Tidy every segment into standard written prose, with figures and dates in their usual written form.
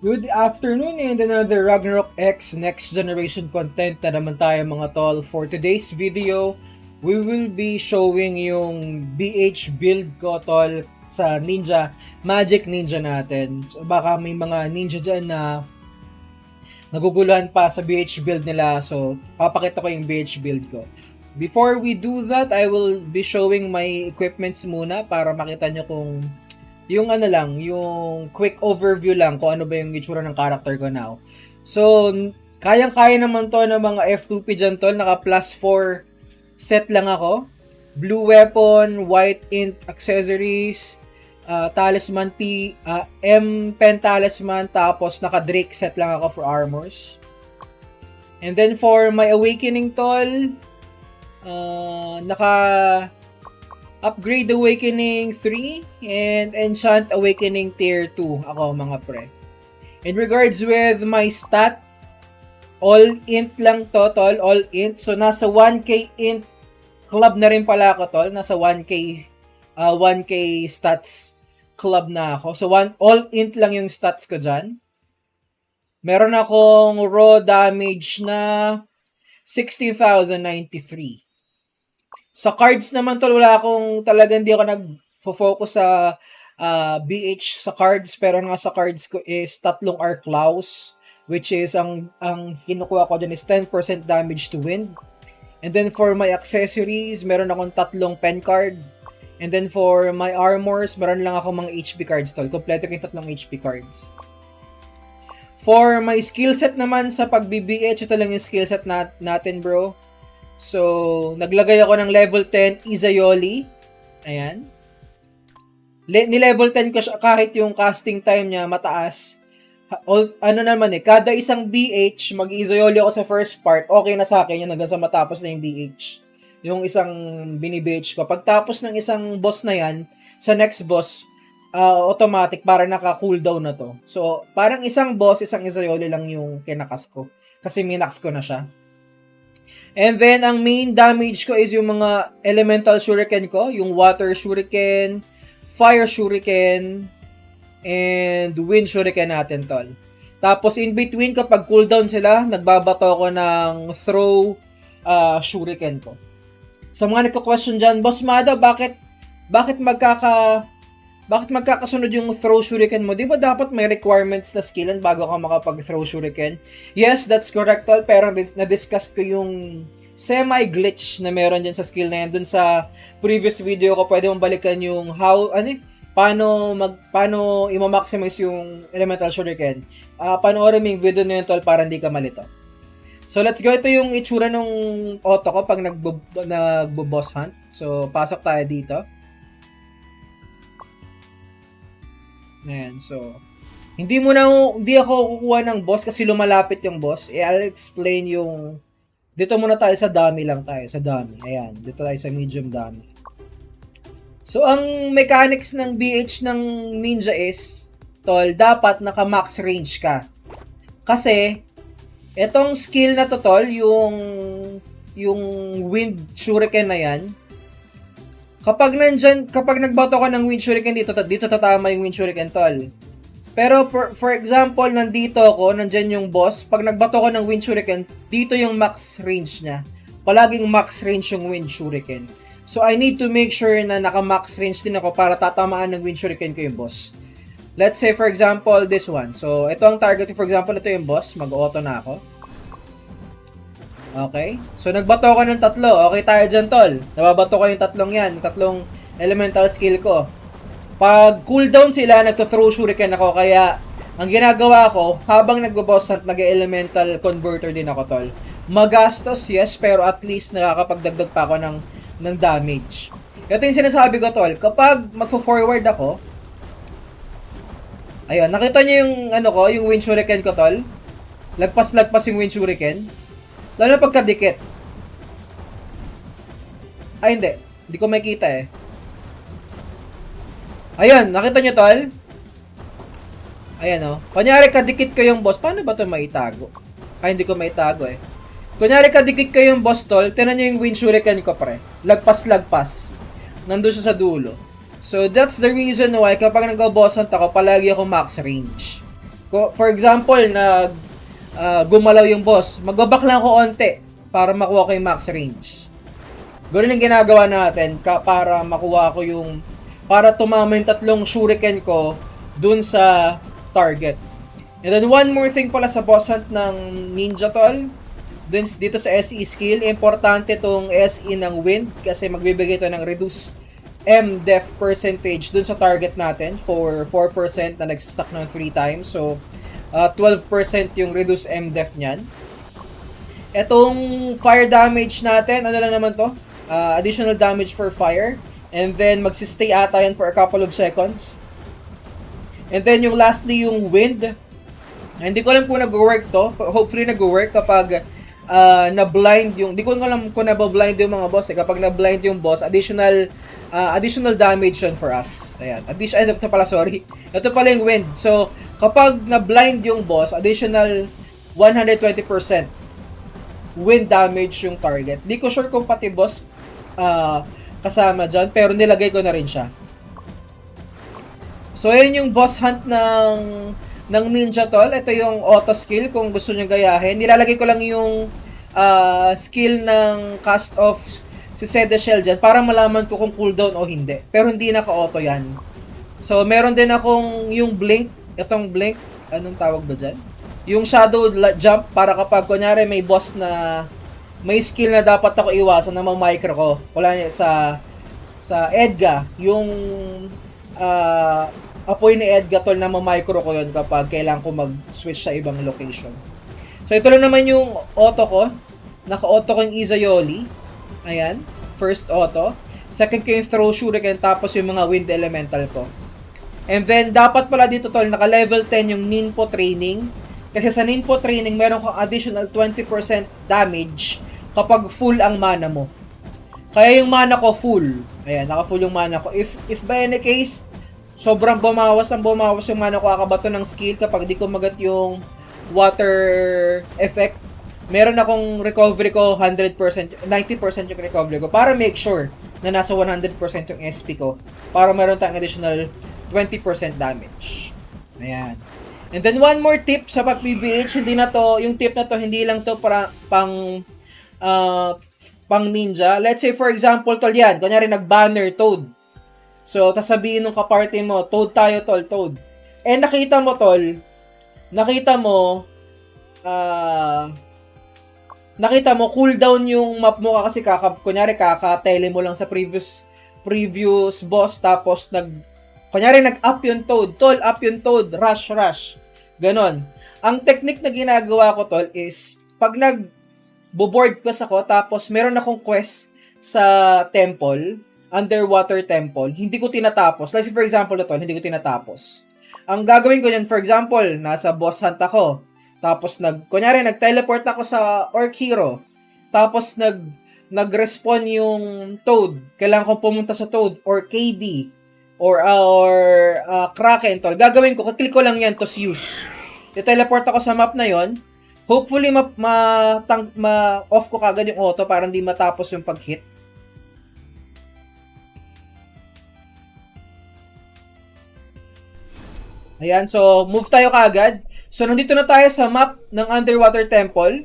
Good afternoon and another Ragnarok X Next Generation content na naman tayo mga tol. For today's video, we will be showing yung BH build ko tol sa Ninja, Magic Ninja natin. So baka may mga ninja dyan na naguguluhan pa sa BH build nila. So papakita ko yung BH build ko. Before we do that, I will be showing my equipments muna para makita nyo kung yung ano lang, yung quick overview lang kung ano ba yung itsura ng character ko now. So, kayang-kaya naman to ng mga F2P dyan tol. Naka plus 4 set lang ako. Blue weapon, white int accessories, talisman M pen talisman, tapos naka Drake set lang ako for armors. And then for my awakening tol, naka Upgrade Awakening 3 and Enchant Awakening Tier 2 ako mga pre. In regards with my stat, all int lang to tol, all int. So nasa 1k int club na rin pala ako tol, nasa 1k stats club na ako. So all int lang yung stats ko dyan. Meron akong raw damage na 16,093. Sa cards naman tol, wala akong hindi ako nag-focus sa BH sa cards, pero nga sa cards ko is 3 Arc Claws, which is ang kinukuha ko dyan is 10% damage to wind. And then for my accessories, meron akong 3 pen card. And then for my armors, meron lang ako mga HP cards tol. Kompleto ko yung 3 HP cards. For my skill set naman sa pag-BBH, ito lang yung skill set natin bro. So, naglagay ako ng level 10 Izayoli. Ayan. Ni-level 10 ko siya kahit yung casting time niya mataas. Kada isang BH, mag-Izayoli ako sa first part, okay na sa akin yun hanggang sa matapos na yung BH. Yung isang bini-BH ko. Pagtapos ng isang boss na yan, sa next boss, automatic, parang naka-cooldown na to. So, parang isang boss, isang Izayoli lang yung kinakas ko. Kasi minax ko na siya. And then, ang main damage ko is yung mga elemental shuriken ko. Yung water shuriken, fire shuriken, and wind shuriken natin, tol. Tapos, in between, kapag cooldown sila, nagbabato ako ng throw shuriken ko. Sa mga nagka-question dyan, Boss Mada, bakit magkakasunod yung throw shuriken mo? Di ba dapat may requirements na skillan bago ka makapag-throw shuriken? Yes, that's correct tol, pero na-discuss ko yung semi-glitch na meron dyan sa skill na yan. Dun sa previous video ko, pwede mong balikan yung paano i-maximize yung elemental shuriken. Panoorin mo yung video na yun tol para hindi ka malito. So let's go, ito yung itsura ng auto ko pag nagbo-boss hunt. So pasok tayo dito. Ayan, so hindi ako kukuha ng boss kasi lumalapit yung boss. I'll explain yung dito muna tayo sa dummy lang tayo, sa dummy. Ayan, dito tayo sa medium dummy. So ang mechanics ng BH ng ninja is tol, dapat naka-max range ka. Kasi etong skill na to tol, yung wind shuriken na yan, kapag nagbato ka ng wind shuriken dito tatama yung wind shuriken tol. Pero for example, nandyan yung boss, pag nagbato ka ng wind shuriken, dito yung max range niya. Palaging max range yung wind shuriken. So I need to make sure na naka-max range din ako para tatamaan ng wind shuriken ko yung boss. Let's say for example, this one. So ito ang target, for example, ito yung boss, mag-auto na ako. Okay. So, nagbato ko ng 3. Okay tayo dyan, tol. Nababato ko yung 3 yan. Yung 3 elemental skill ko. Pag cooldown sila, nagto-throw shuriken ako. Kaya, ang ginagawa ko, habang nagbo-boss hunt, nag-elemental converter din ako, tol. Magastos, yes, pero at least nakakapagdagdag pa ako ng damage. Ito yung sinasabi ko, tol. Kapag magpo-forward ako, ayun, nakita niyo yung, yung wind shuriken ko, tol? Lagpas-lagpas yung wind shuriken. Lalo na pagkadikit. Ay, hindi. Hindi ko makita eh. Ayan, nakita nyo tol? Ayan o. Kunyari kadikit ko yung boss. Paano ba ito maitago? Ay, hindi ko maitago eh. Kunyari kadikit ko yung boss tol. Tinan nyo yung wind shuriken ko pre. Lagpas-lagpas. Nandun siya sa dulo. So, that's the reason why kapag nag-boss hunt ako, palagi ako max range. For example, gumalaw yung boss, magbaback lang ako onte para makuha ko yung max range. Ganun yung ginagawa natin para makuha ko para tumama yung tatlong shuriken ko dun sa target. And then one more thing pala sa boss hunt ng ninja tol, dito sa SE skill, importante tong SE ng wind kasi magbibigay ito ng reduce M-def percentage dun sa target natin for 4% na nagsistack ng 3 times. So, 12% yung reduce M-def nyan. Etong fire damage natin, ano lang naman to? Additional damage for fire. And then, magsistay ata yan for a couple of seconds. And then, yung lastly, yung wind. Hindi ko alam kung nag-work to. Hopefully, nag-work kapag na-blind yung... Hindi ko alam kung na-blind yung mga boss. Kapag na-blind yung boss, additional damage yun for us. Ayan. Ito pala, sorry. Ito pala yung wind. So, kapag na-blind yung boss, additional 120% wind damage yung target. Di ko sure kung pati boss kasama dyan, pero nilagay ko na rin siya. So, ayun yung boss hunt ng ninja tol. Ito yung auto skill kung gusto nyo gayahin. Nilalagay ko lang yung skill ng cast off si Sedeschel dyan para malaman ko kung cooldown o hindi. Pero hindi naka-auto yan. So, meron din akong yung blink. Itong blink. Anong tawag ba dyan? Yung shadow jump para kapag kunyari may boss na may skill na dapat ako iwasan na ma-micro ko. Wala niya sa Edga. Yung apoy ni Edga tol na ma-micro ko yun kapag kailangan ko mag-switch sa ibang location. So, ito lang naman yung auto ko. Naka-auto ko yung Izayoli. Ayan. First auto. Second ko yung throw shuriken, tapos yung mga wind elemental ko. And then, dapat pala dito tol, naka-level 10 yung Ninpo training. Kasi sa Ninpo training, meron kang additional 20% damage kapag full ang mana mo. Kaya yung mana ko full. Ayan, naka-full yung mana ko. If by any case, sobrang bumawas yung mana ko kakabato ng skill kapag di ko magat yung water effect. Meron akong recovery ko 100%, 90% yung recovery ko para make sure na nasa 100% yung SP ko para meron tayong additional 20% damage. Ayan. And then one more tip sa pag-PBH, yung tip na to, hindi lang to para pang ninja. Let's say for example, tol yan, kunyari nag-banner Toad. So, tas sabihin nung kaparty mo, Toad tayo tol, Toad. Eh nakita mo tol, nakita mo cooldown yung map mo kasi kunyari kaka-tele mo lang sa previous boss tapos kunyari nag-up yung Toad, tol, up yung Toad, rush. Ganon. Ang technique na ginagawa ko tol is pag nag-board quest ako tapos meron akong quest sa temple, underwater temple, hindi ko tinatapos. Like for example tol, hindi ko tinatapos. Ang gagawin ko yan, for example, nasa boss hunt ako. Tapos kunyari nag-teleport ako sa Orc Hero. Tapos nag-respawn yung Toad. Kailangan kong pumunta sa Toad or KD or Kraken tol. Gagawin ko, click ko lang yan to use. I-teleport ako sa map na yon. Hopefully ma-off ko kagad yung auto para hindi matapos yung pag-hit. Ayan, so move tayo kagad. So nandito na tayo sa map ng Underwater Temple.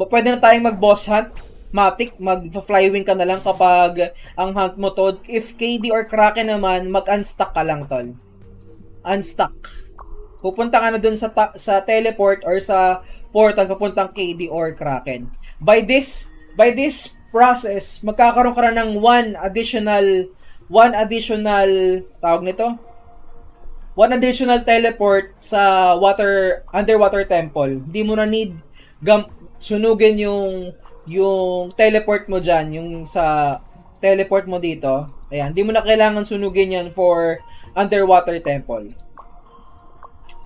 Pwede na tayong mag-boss hunt. Matic, mag-flywing ka na lang kapag ang hunt mo to. If KD or Kraken naman, mag-unstuck ka lang tol. Unstuck. Pupunta ka na dun sa teleport or sa portal papuntang KD or Kraken. By this process, magkakaroon ka na ng one additional tawag nito? One additional teleport sa underwater temple. Hindi mo na need sunugin yung teleport mo dyan, yung sa teleport mo dito. Ayan, hindi mo na kailangan sunugin yan for underwater temple.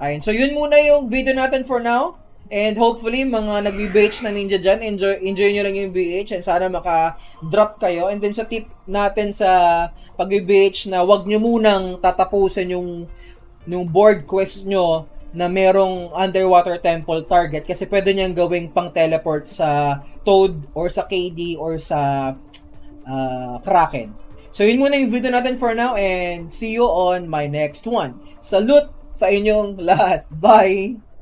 Ayan, so yun muna yung video natin for now. And hopefully, mga nagbe-BH na ninja dyan, enjoy nyo lang yung BH and sana maka-drop kayo. And then sa tip natin sa pag-BH na wag nyo munang tatapusin yung board quest nyo na merong underwater temple target kasi pwede niyang gawing pang teleport sa Toad or sa KD or sa Kraken. So yun muna yung video natin for now and see you on my next one. Salute! sa inyong lahat. Bye!